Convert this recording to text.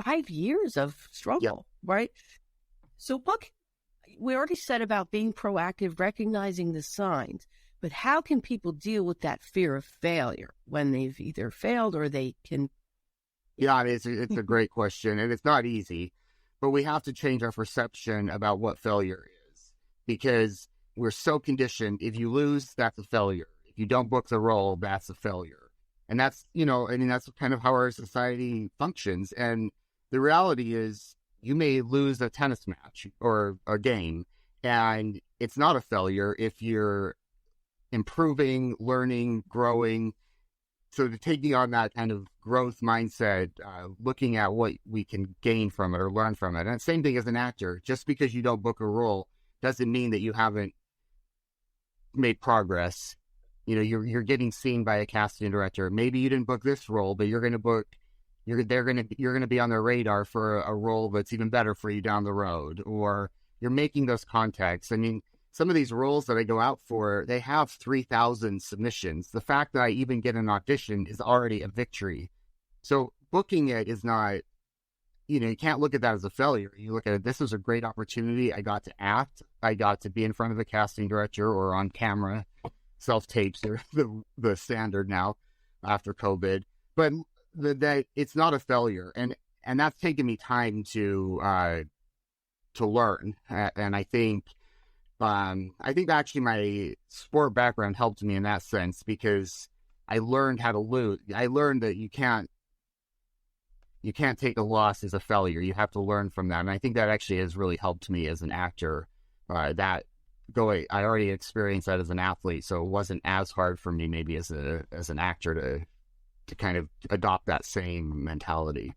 5 years of struggle, right? So we already said about being proactive, recognizing the signs, but how can people deal with that fear of failure when they've either failed or they can? Yeah, it's a great question, and it's not easy, but we have to change our perception about what failure is, because we're so conditioned. If you lose, that's a failure. If you don't book the role, that's a failure. And that's, that's kind of how our society functions. And the reality is you may lose a tennis match or a game, and it's not a failure if you're improving, learning, growing. So to taking on that kind of growth mindset, looking at what we can gain from it or learn from it. And same thing as an actor. Just because you don't book a role doesn't mean that you haven't made progress. You're getting seen by a casting director. Maybe you didn't book this role, but you're going to be on their radar for a role that's even better for you down the road, or you're making those contacts. I mean, some of these roles that I go out for, they have 3,000 submissions. The fact that I even get an audition is already a victory. So booking it is not, you can't look at that as a failure. You look at it, this is a great opportunity. I got to act. I got to be in front of a casting director or on camera. Self-tapes are the standard now after COVID. But that it's not a failure. And that's taken me time to learn. And I think actually my sport background helped me in that sense, because I learned how to lose. I learned that you can't take a loss as a failure. You have to learn from that. And I think that actually has really helped me as an actor. I already experienced that as an athlete, so it wasn't as hard for me maybe as an actor to kind of adopt that same mentality.